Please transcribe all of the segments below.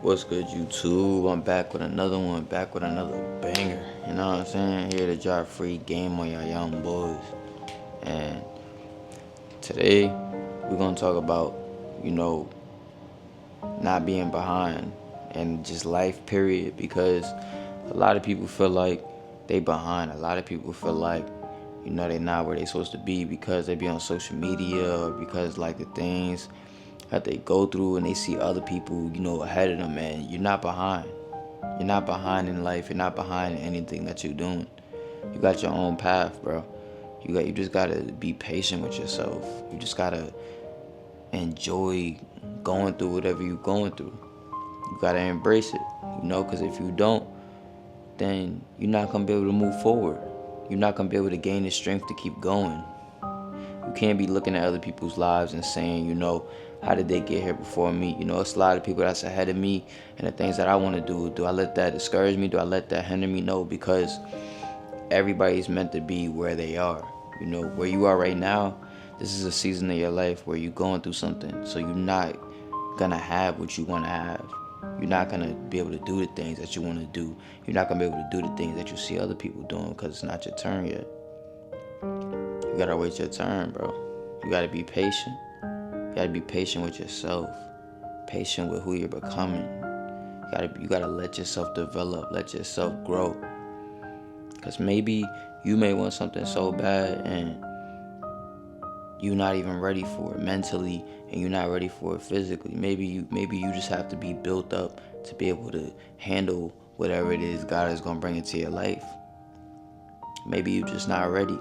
What's good, YouTube? I'm back with another one, back with another banger. You know what I'm saying? Here to drop free game on y'all young boys. And today, we're gonna talk about, you know, not being behind and just life, period. Because a lot of people feel like they behind. A lot of people feel like, they're not where they supposed to be because they be on social media or because like the things that they go through and they see other people, ahead of them, and you're not behind. You're not behind in life. You're not behind in anything that you're doing. You got your own path, bro. You just gotta be patient with yourself. You just gotta enjoy going through whatever you're going through. You gotta embrace it, because if you don't, then you're not gonna be able to move forward. You're not gonna be able to gain the strength to keep going. You can't be looking at other people's lives and saying, how did they get here before me? It's a lot of people that's ahead of me and the things that I want to do. Do I let that discourage me? Do I let that hinder me? No, because everybody's meant to be where they are. Where you are right now, this is a season of your life where you're going through something. So you're not gonna have what you want to have. You're not gonna be able to do the things that you want to do. You're not gonna be able to do the things that you see other people doing because it's not your turn yet. You gotta wait your turn, bro. You gotta be patient. You gotta be patient with yourself. Patient with who you're becoming. You gotta let yourself develop, let yourself grow. Cause maybe you may want something so bad and you're not even ready for it mentally and you're not ready for it physically. Maybe you just have to be built up to be able to handle whatever it is God is gonna bring into your life. Maybe you're just not ready.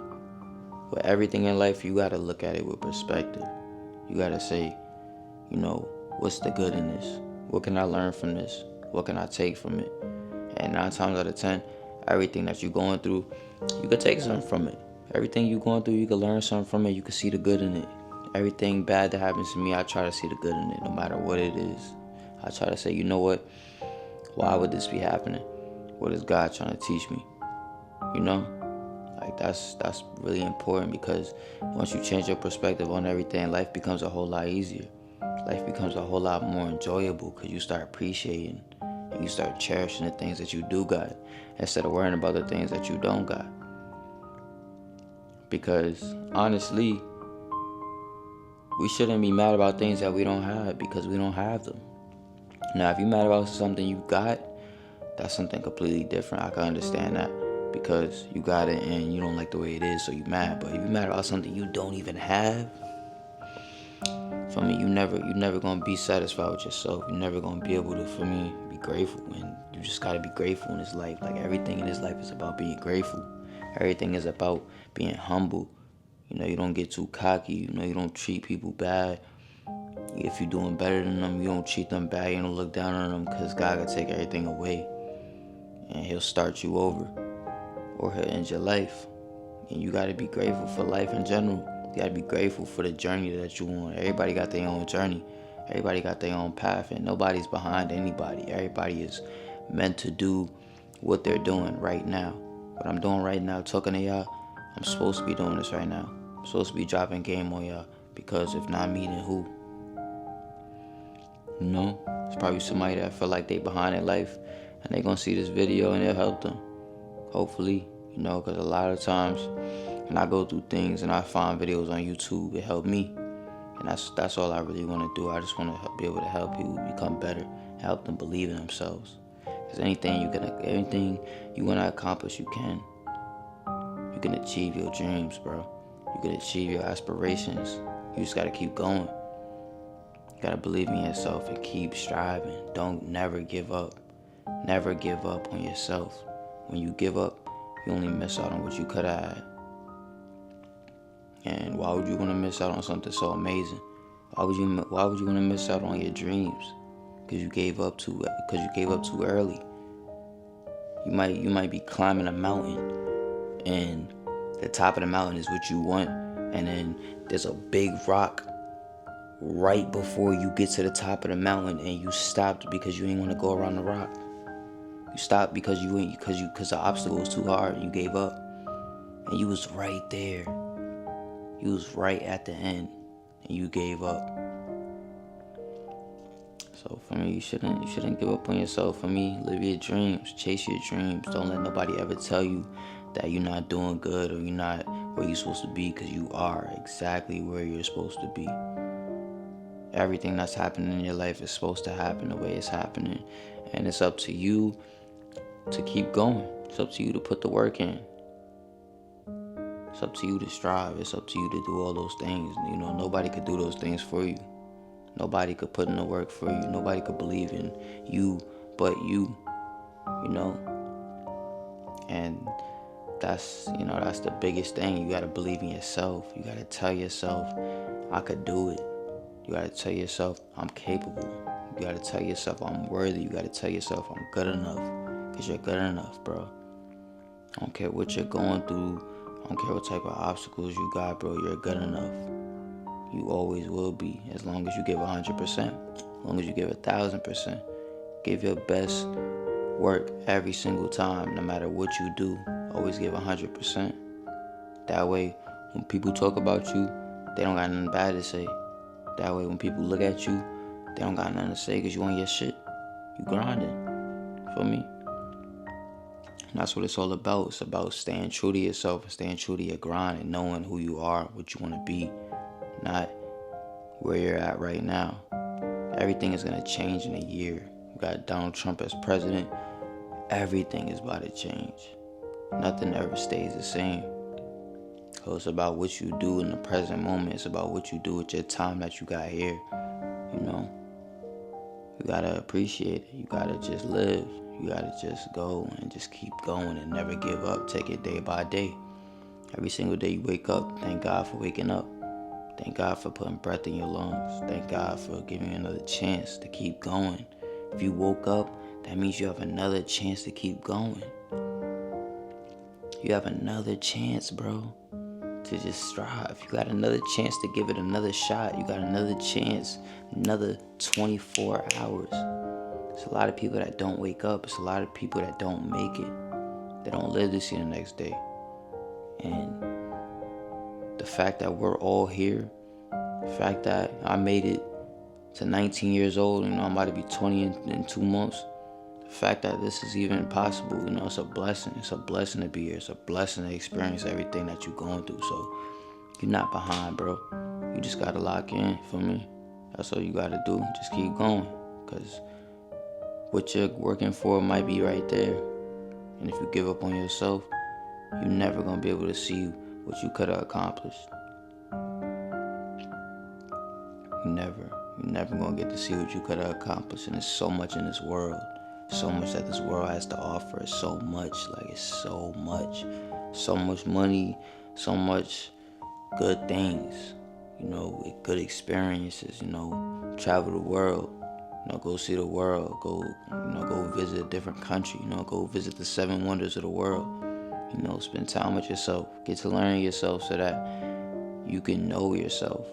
With everything in life, you gotta look at it with perspective. You gotta say, what's the good in this? What can I learn from this? What can I take from it? And 9 times out of 10, everything that you're going through, you can take something from it. Everything you're going through, you can learn something from it. You can see the good in it. Everything bad that happens to me, I try to see the good in it, no matter what it is. I try to say, you know what? Why would this be happening? What is God trying to teach me? Like that's really important, because once you change your perspective on everything, life becomes a whole lot easier. Life becomes a whole lot more enjoyable because you start appreciating and you start cherishing the things that you do got instead of worrying about the things that you don't got. Because honestly, we shouldn't be mad about things that we don't have because we don't have them. Now, if you're mad about something you got, that's something completely different. I can understand that. Because you got it and you don't like the way it is, so you're mad. But if you're mad about something you don't even have, for me, you're never gonna be satisfied with yourself. You're never gonna be able to, for me, be grateful. And you just gotta be grateful in this life. Like, everything in this life is about being grateful. Everything is about being humble. You don't get too cocky. You don't treat people bad. If you're doing better than them, you don't treat them bad. You don't look down on them, because God can take everything away and He'll start you over, or He'll end your life. And you gotta be grateful for life in general. You gotta be grateful for the journey that you on. Everybody got their own journey. Everybody got their own path, and nobody's behind anybody. Everybody is meant to do what they're doing right now. What I'm doing right now, talking to y'all, I'm supposed to be doing this right now. I'm supposed to be dropping game on y'all, because if not me, then who? It's probably somebody that feel like they behind in life, and they gonna see this video and it'll help them. Hopefully, because a lot of times when I go through things and I find videos on YouTube, it helped me. And that's all I really want to do. I just want to be able to help people become better, help them believe in themselves. Because anything you want to accomplish, you can. You can achieve your dreams, bro. You can achieve your aspirations. You just got to keep going. You got to believe in yourself and keep striving. Don't never give up. Never give up on yourself. When you give up, you only miss out on what you could have had. And why would you want to miss out on something so amazing? Why would you want to miss out on your dreams? Because you gave up too early. You might be climbing a mountain, and the top of the mountain is what you want, and then there's a big rock right before you get to the top of the mountain, and you stopped because you didn't want to go around the rock. You stopped because the obstacle was too hard, and you gave up. And you was right there. You was right at the end, and you gave up. So for me, you shouldn't give up on yourself. For me, live your dreams, chase your dreams. Don't let nobody ever tell you that you're not doing good or you're not where you're supposed to be, because you are exactly where you're supposed to be. Everything that's happening in your life is supposed to happen the way it's happening. And it's up to you to keep going. It's up to you to put the work in. It's up to you to strive. It's up to you to do all those things. You know, nobody could do those things for you. Nobody could put in the work for you. Nobody could believe in you but you, you know. And that's the biggest thing. You gotta believe in yourself. You gotta tell yourself, I could do it. You gotta tell yourself, I'm capable. You gotta tell yourself, I'm worthy. You gotta tell yourself, I'm good enough. Because you're good enough, bro. I don't care what you're going through. I don't care what type of obstacles you got, bro. You're good enough. You always will be, as long as you give 100%. As long as you give 1,000%. Give your best work every single time, no matter what you do. Always give 100%. That way, when people talk about you, they don't got nothing bad to say. That way, when people look at you, they don't got nothing to say because you on your shit. You grinding. Feel me? And that's what it's all about. It's about staying true to yourself and staying true to your grind and knowing who you are, what you want to be, not where you're at right now. Everything is going to change in a year. You got Donald Trump as president. Everything is about to change. Nothing ever stays the same. So it's about what you do in the present moment. It's about what you do with your time that you got here. You know, you gotta appreciate it. You gotta just live. You gotta just go and just keep going and never give up. Take it day by day. Every single day you wake up, thank God for waking up. Thank God for putting breath in your lungs. Thank God for giving you another chance to keep going. If you woke up, that means you have another chance to keep going. You have another chance, bro, to just strive. You got another chance to give it another shot. You got another chance, another 24 hours. It's a lot of people that don't wake up. It's a lot of people that don't make it. They don't live to see the next day. And the fact that we're all here, the fact that I made it to 19 years old, I'm about to be 20 in 2 months. The fact that this is even possible, it's a blessing. It's a blessing to be here. It's a blessing to experience everything that you're going through. So you're not behind, bro. You just gotta lock in, for me. That's all you gotta do. Just keep going. Because what you're working for might be right there. And if you give up on yourself, you're never gonna be able to see what you could have accomplished. You're never gonna get to see what you could have accomplished. And there's so much in this world. So much that this world has to offer. It's so much. It's so much. So much money. So much good things. Good experiences. Travel the world. Go see the world. Go visit a different country. Go visit the 7 wonders of the world. Spend time with yourself. Get to learn yourself so that you can know yourself.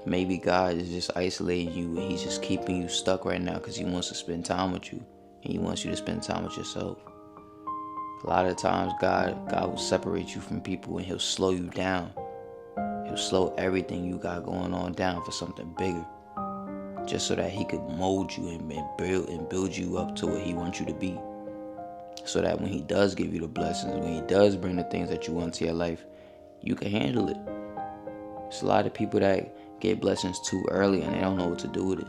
Maybe God is just isolating you and he's just keeping you stuck right now because he wants to spend time with you and he wants you to spend time with yourself. A lot of times God will separate you from people and he'll slow you down. He'll slow everything you got going on down for something bigger, just so that he could mold you and build you up to what he wants you to be. So that when he does give you the blessings, when he does bring the things that you want to your life, you can handle it. There's a lot of people that get blessings too early and they don't know what to do with it.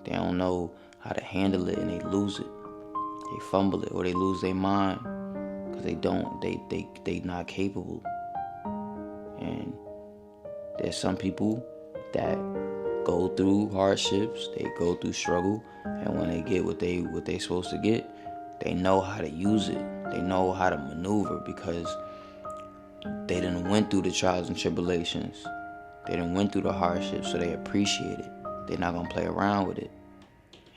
They don't know how to handle it and they lose it. They fumble it or they lose their mind because they not capable. And there's some people that go through hardships, they go through struggle, and when they get what they supposed to get, they know how to use it. They know how to maneuver because they done went through the trials and tribulations. They done went through the hardships, so they appreciate it. They're not gonna play around with it.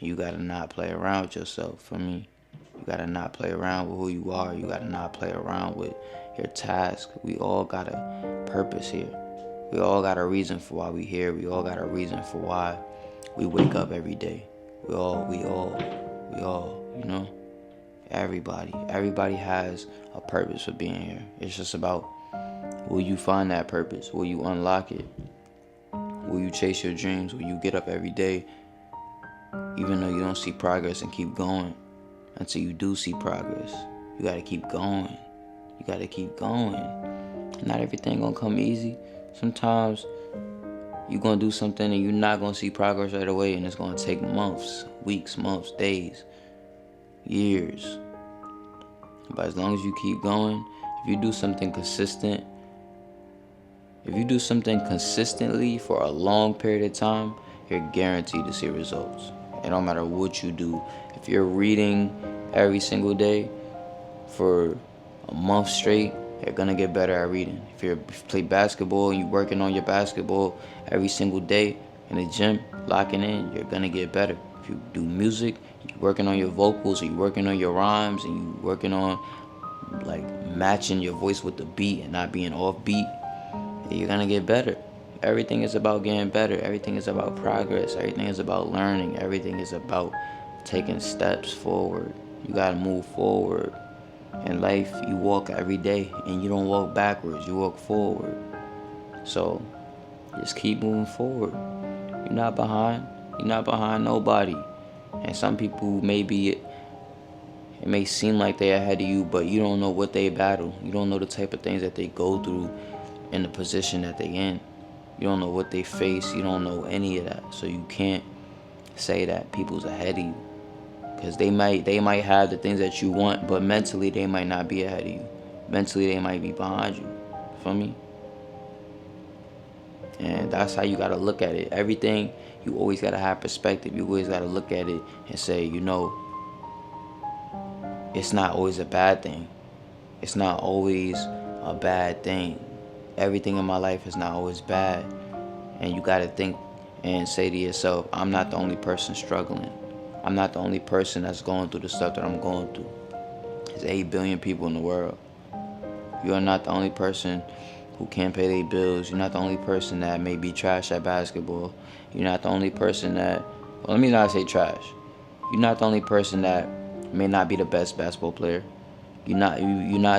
You gotta not play around with yourself. For me, you gotta not play around with who you are. You gotta not play around with your task. We all got a purpose here. We all got a reason for why we here. We all got a reason for why we wake up every day. We all, Everybody has a purpose for being here. It's just about, will you find that purpose? Will you unlock it? Will you chase your dreams? Will you get up every day even though you don't see progress and keep going until you do see progress? You gotta keep going. You gotta keep going. Not everything gonna come easy. Sometimes you're gonna do something and you're not gonna see progress right away, and it's gonna take months, weeks, months, days, years. But as long as you keep going, if you do something consistent, if you do something consistently for a long period of time, you're guaranteed to see results. It don't matter what you do. If you're reading every single day for a month straight, you're gonna get better at reading. If you play basketball and you're working on your basketball every single day in the gym, locking in, you're gonna get better. If you do music, you're working on your vocals, or you're working on your rhymes, and you're working on like matching your voice with the beat and not being off beat, you're gonna get better. Everything is about getting better. Everything is about progress. Everything is about learning. Everything is about taking steps forward. You gotta move forward. In life, you walk every day, and you don't walk backwards, you walk forward. So just keep moving forward. You're not behind. You're not behind nobody. And some people, maybe it may seem like they're ahead of you, but you don't know what they battle. You don't know the type of things that they go through in the position that they in. You don't know what they face. You don't know any of that. So you can't say that people's ahead of you, because they might have the things that you want, but mentally they might not be ahead of you. Mentally they might be behind you. Feel me? And that's how you gotta look at it. Everything, you always gotta have perspective. You always gotta look at it and say, it's not always a bad thing. It's not always a bad thing. Everything in my life is not always bad. And you gotta think and say to yourself, I'm not the only person struggling. I'm not the only person that's going through the stuff that I'm going through. There's 8 billion people in the world. You are not the only person who can't pay their bills. You're not the only person that may be trash at basketball. You're not the only person that, well, let me not say trash. You're not the only person that may not be the best basketball player. You're not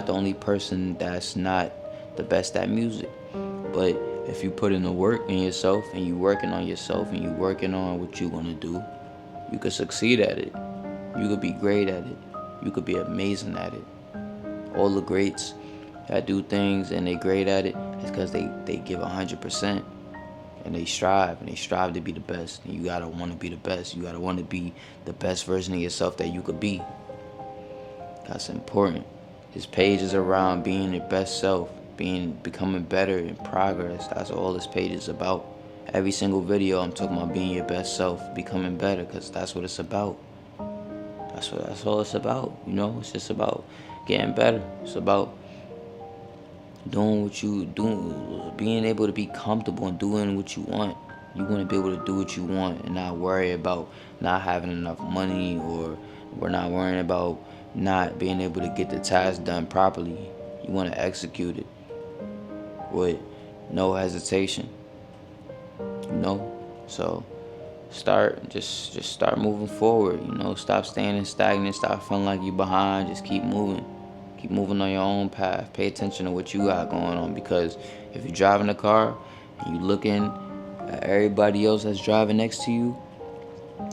the only person that's not the best at music. But if you put in the work in yourself, and you working on yourself, and you working on what you're gonna do, you could succeed at it. You could be great at it. You could be amazing at it. All the greats that do things and they great at it is because they give 100%, and they strive to be the best. And you gotta want to be the best. You gotta want to be the best version of yourself that you could be. That's important. This page is around being your best self, becoming better in progress. That's all this page is about. Every single video I'm talking about being your best self, becoming better, because that's what it's about. That's all it's about. It's just about getting better. It's about doing what you do, being able to be comfortable and doing what you want. You want to be able to do what you want and not worry about not having enough money, or we're not worrying about not being able to get the task done properly. You want to execute it with no hesitation. So just start moving forward. Stop staying stagnant. Stop feeling like you're behind. Just keep moving on your own path. Pay attention to what you got going on, because if you're driving a car and you're looking at everybody else that's driving next to you,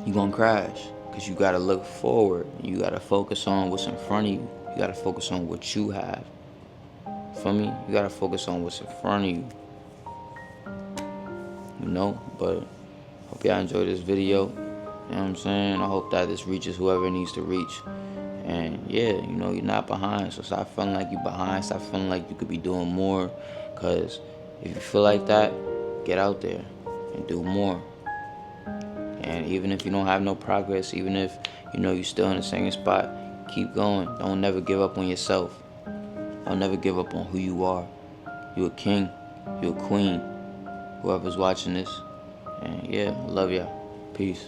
you're gonna crash. Because you gotta look forward. You gotta focus on what's in front of you. You gotta focus on what you have. Feel me? You gotta focus on what's in front of you. But hope y'all enjoyed this video. You know what I'm saying? I hope that this reaches whoever it needs to reach. And yeah, you're not behind. So stop feeling like you're behind. Stop feeling like you could be doing more. Because if you feel like that, get out there and do more. And even if you don't have no progress, even if you're still in the same spot, keep going. Don't never give up on yourself. Don't never give up on who you are. You're a king. You're a queen. Whoever's watching this. And yeah, I love y'all. Peace.